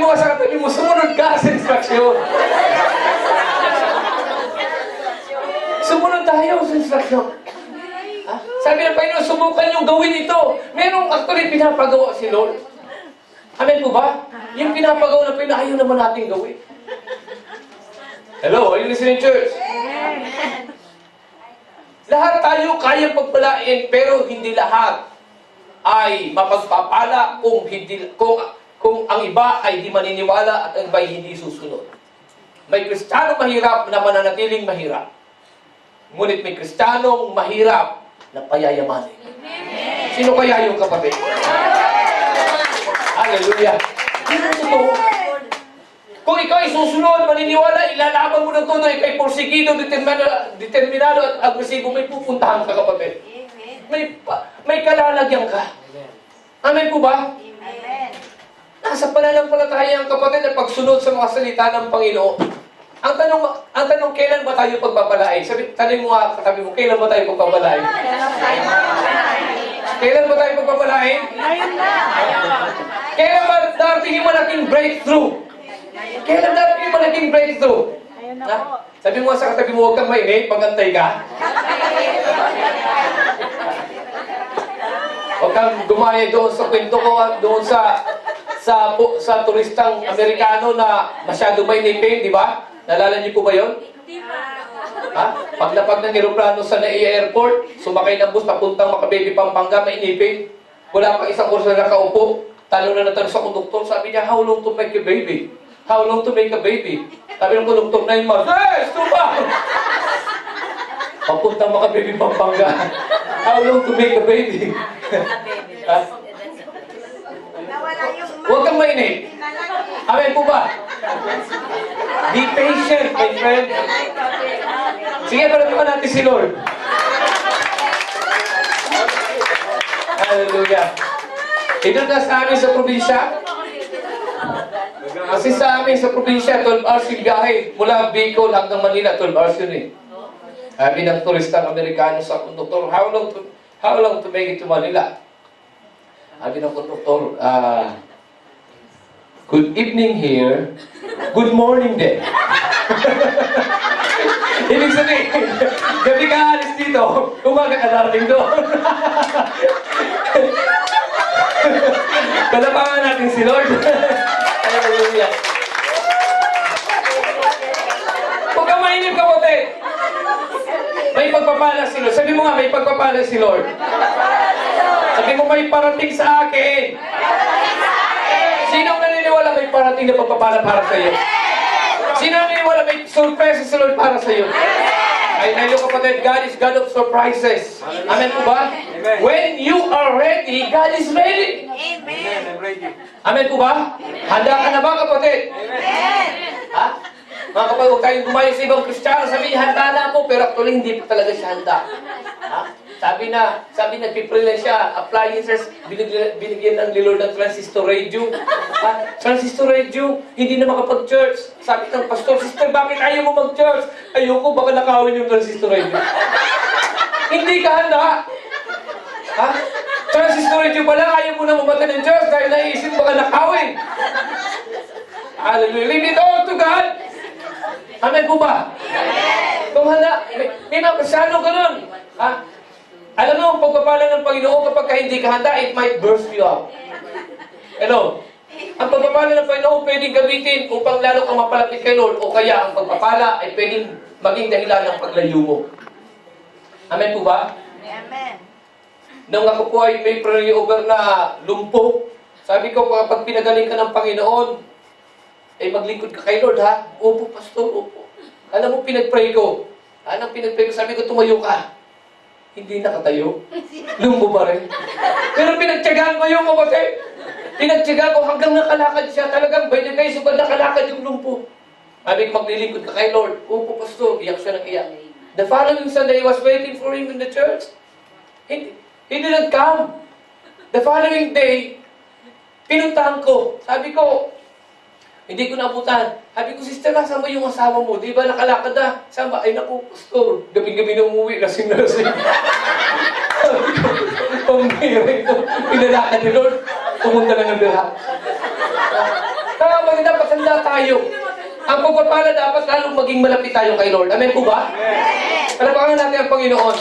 mo sa katabi mo, sumunod ka sa instruksyon. Sumunod tayo sa instruksyon. Ha? Sabi ng Panginoon, subukan niyong gawin ito. Merong actually pinapagawa si Lord. Amen po ba? Yung pinapagawa na ayaw naman natin gawin. Hello, are you listening, church? Lahat tayo kaya pagpalain, pero hindi lahat ay mapagpapala kung ang iba ay di maniniwala at ang iba ay hindi susunod. May Kristiyano mahirap na mananatiling mahirap. Ngunit may Kristiyanong mahirap na payayamanin. Sino kaya yung kapatid? Hallelujah! Yun ang totoo. Kung ikaw ay susunod, maniniwala, ilalaban mo ng todo, ikaw ay porsigido, determinado at agresibo, may pupuntahan ka, kapatid. May kalalagyan ka. Amen po ba? Amen. Nasa pananampalataya ang kapatid na pagsunod sa mga salita ng Panginoon. Ang tanong, kailan ba tayo pagpapalain? Tanong mo nga, katabi mo, kailan ba tayo pagpapalain? Kailan ba tayo pagpapalain? Kailan ba darating yung malaking breakthrough? Kailan darating yung malaking breakthrough? Sabi mo nga sa katabi mo, huwag kang mainit, pagantay ka. Huwag kang gumaya doon sa kwento ko at doon sa turistang Amerikano na masyado mainipin, di ba? Nalala niyo po ba yun? Ha? Paglapag ng aeroplano sa NAIA Airport, sumakay ng bus papuntang Makababy, Pampanga, mainipin. Wala pang isang oras na nakaupo. Tanong na natanong sa konduktor, sabi niya, how long to make a baby? How long to make a baby? Sabi ng konduktor, 9 months. Yes! Tupa! Papuntang Makababy, Pampanga. How long to make a baby? Huwag kang mainip. Amen po ba? Be patient, my friend. Sige, palapakan natin si Lord. Hallelujah. Ito na sa amin sa probinsya. Kasi sa amin sa probinsya, 12 hours yung biyahe. Mula Bicol hanggang Manila, 12 hours yun eh. Sabi ng turistang Amerikano sa konduktor, how long to make it to Manila? Sabi ng konduktor, good evening here, good morning din. Ibig sabihin, gabi ka alis dito, umaga ka darating doon. Palapangan natin si Lord. Hallelujah. Huwag kang mainip, kapatid. May pagpapala si Lord. Sabi mo nga, may pagpapala si Lord. Sabi mo, may parating sa akin. Sinong naniniwala may parating na pagpapala para sa iyo? Sino naniniwala may surprise sa Lord para sa iyo? Ay, nailo kapatid, God is God of surprises. Amen po ba? Amen. When you are ready, God is ready. Amen. I'm ready. Amen po ba? Handa ka na ba, kapatid? Amen. Ha? Mga kapatid, huwag tayong gumayo sa ibang Kristiyano. Sabi niya, handa na ako, pero actually hindi pa talaga siya handa. Ha? Sabi nagpipray lang siya, appliances, binigyan ng Lord ng transistor radio. Ha? Transistor radio, hindi na makapag-church. Sabi ng pastor, sister, bakit ayaw mo mag-church? Ayoko, baka nakawin yung transistor radio. Hindi ka handa. Ha? Transistor radio pala, ayaw mo na mamatay ng church dahil naiisip baka nakawin. Hallelujah. Leave it all to God. Amen po ba? Amen. Kung handa, may mga kasano ka nun. Ha? Alam mo, ang pagpapala ng Panginoon kapag hindi ka handa, it might burst you out. Hello? Ang pagpapala ng Panginoon pwedeng gamitin upang lalo kang mapalapit kay Lord o kaya ang pagpapala ay pwedeng maging dahilan ng paglayo mo. Amen po ba? Amen. Nung ako po ay may prayer over na lumpo, sabi ko, kapag pinagaling ka ng Panginoon, ay maglingkod ka kay Lord, ha? Opo, pastor, opo. Alam mo, pinag-pray ko. Anong pinag-pray ko? Sabi ko, tumayo ka. Hindi nakatayo. Lumpo pa rin. Pero pinagtyagaan ko yung kapatid. Pinagtyagaan ko hanggang nakalakad siya. Talagang by the grace of God, nakalakad yung lumpo. Sabi ko, maglilingkod ka kay Lord. Opo, pastor. Iyak siya ng iyak. The following Sunday, I was waiting for him in the church. He didn't come. The following day, pinuntahan ko. Sabi ko, hindi ko naabutan. Sabi ko, sister, nasaan ba yung asawa mo? Di ba nakalakad na? Saan ba? Ay naku, pastor. Gabi-gabi na umuwi. Lasing na lasing. Sabi ko, pambira ito. Pinalakad ni Lord. Pumunta na ng lahat. Kaya maganda, patanda tayo. Ang pagpapala dapat lalong maging malapit tayo kay Lord. Amen po ba? Palapakan natin ang Panginoon.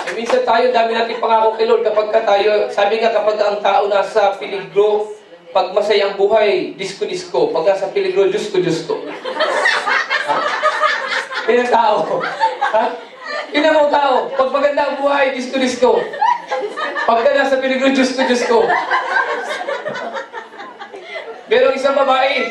Eh, minsan tayo, dami natin pangako kay Lord kapag tayo, sabi nga kapag ang tao nasa peligro, pag masayang buhay, disko-disko. Pag nasa peligro, Diyos ko. Ha? Yun ang tao. Ha? Yun ang mga tao. Pag maganda ang buhay, disko-disko. Pagka nasa peligro, Diyos ko. Pero isang babae,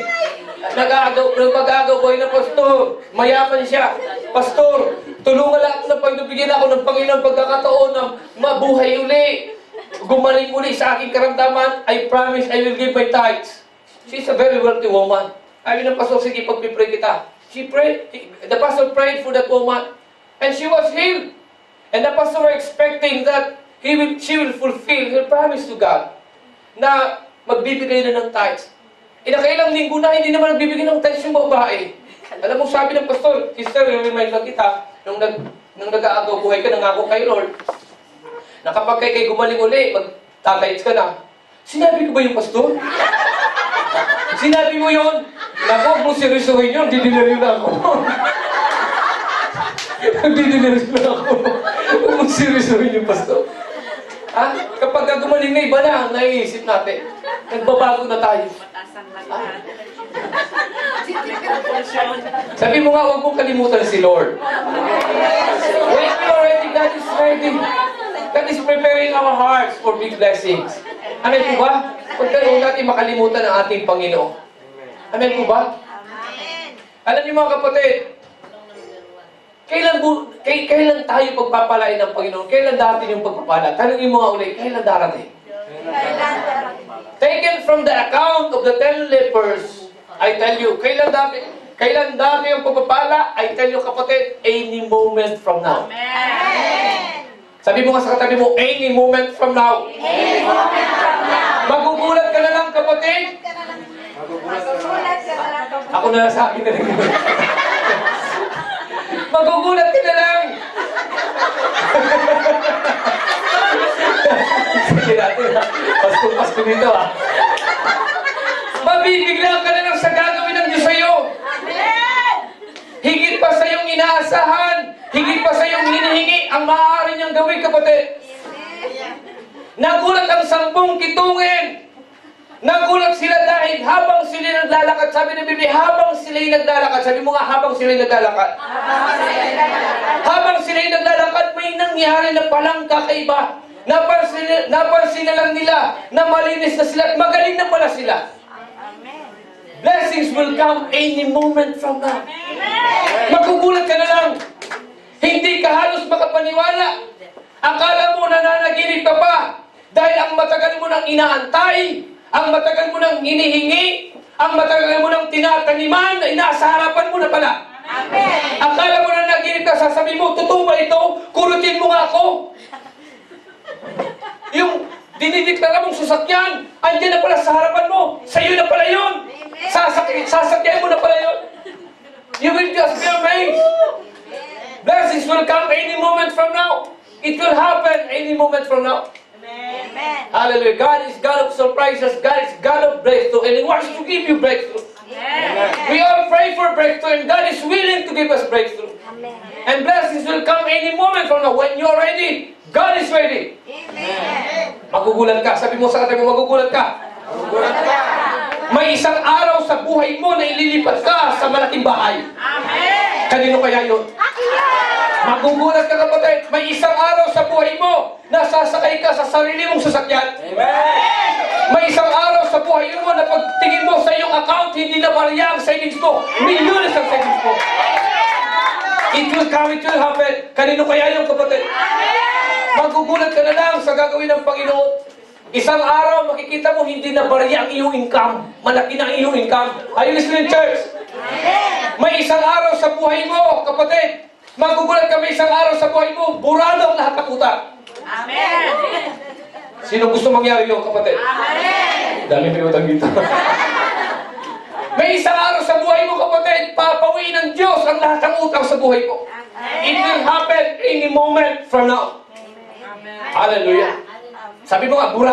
nag-aagaw boy na pastor, mayaman siya. Pastor, tulungan lang ako na pagbibigyan ako ng Panginoon pagkakataon na mabuhay uli. Gumaling uli sa aking karamdaman, I promise I will give my tithes. She's a very wealthy woman. Sabi ng pastor, sige, pagpipray kita. She prayed, the pastor prayed for that woman, and she was healed. And the pastor were expecting that she will fulfill her promise to God na magbibigay na ng tithes. Nakailang linggo na, hindi naman nagbibigay ng tithes yung babae. Alam mo, sabi ng pastor, sister, remind lang kita, nung nag-aagaw buhay ka, nangako kay Lord, na kapag kay gumaling uli, mag-tithes ka na. Sinabi ko ba yung pastor? Sinabi mo yun? Naku, huwag mo seryosohin yun, didinari na ako. Didinari na ako. Huwag mo seryosohin yung pastor. Ha? Kapag gumaling na, iba na ang naiisip natin. Nagbabago na tayo. Sabi mo nga, huwag mong kalimutan si Lord. Wait me already, God is ready. God is preparing our hearts for big blessings. Amen po ba? Huwag natin makalimutan ang ating Panginoon. Amen po ba? Alam niyo mga kapatid, kailan tayo pagpapalain ng Panginoon? Kailan darating yung pagpapala? Tanungin mo nga ulit, kailan darating? Taken from the account of the 10 lepers, I tell you, kailan dati yung pagpapala? I tell you kapatid, any moment from now. Amen. Sabi mo nga sa katabi mo, any moment from now. Any moment from now. Magugulat ka na lang kapatid. Magugulat ka na lang. Ako na lang sa akin na lang. Magugulat ka na lang. Sige natin ha. Pasko nito ha. Mabibigla ka na lang sa gagawin ng Diyos sa'yo. Amen. Higit pa sa iyong inaasahan. Higit pa sa iyong hinihingi ang maaari niyang gawin, kapatid. Nagulat ang 10 kitungin. Nagulat sila dahil habang sila naglalakad, sabi ng Biblia, habang sila'y naglalakad, sabi mo nga, habang sila'y naglalakad. Habang sila'y naglalakad, may nangyari na palang kakaiba. Napansin na lang nila na malinis na sila at magaling na pala sila. Blessings will come any moment from now. Magugulat ka na lang. Hindi ka halos makapaniwala. Akala mo nananaginip ka pa dahil ang matagal mo nang inaantay, ang matagal mo nang hinihingi, ang matagal mo nang tinataniman na inaasa harapan mo na pala. Amen. Akala mo na naginip ka, sasabihin mo, totoo ba ito? Kurutin mo nga ako. Yung dinideklara mong sasakyan, andyan na pala sa harapan mo. Sa'yo na pala yun. Sasakyan mo na pala yun. You will just be amazed. Blessings will come any moment from now. It will happen any moment from now. Amen. Hallelujah. God is God of surprises. God is God of breakthrough. And He wants to give you breakthrough. Amen. We all pray for breakthrough and God is willing to give us breakthrough. Amen. And blessings will come any moment from now. When you're ready, God is ready. Amen. Magugulat ka. Sabi mo sa katabi mo, magugulat ka. Magugulat ka. May isang araw sa buhay mo na ililipat ka sa malaking bahay. Amen. Kanino kaya yun? Magugulat ka kapatid. May isang araw sa buhay mo na sasakay ka sa sarili mong sasakyan. Amen. May isang araw sa buhay mo na pagtingin mo sa iyong account, hindi na barya ang savings mo. Milyones ang savings mo. It will come, it will happen. Kanino kaya yung kapatid? Magugulat ka na lang sa gagawin ng Panginoon. Isang araw, makikita mo, hindi na barya ang iyong income. Malaki na ang iyong income. Are you listening, church? May isang araw sa buhay mo, kapatid. Magugulat ka, may isang araw sa buhay mo, burado ang lahat ng utang. Amen. Sino gusto mangyari yun, kapatid? Amen. Dami may utang dito. May isang araw sa buhay mo, kapatid, papawiin ng Diyos ang lahat ng utang sa buhay mo. It will happen any moment from now. Hallelujah. Sabi mo nga, burado.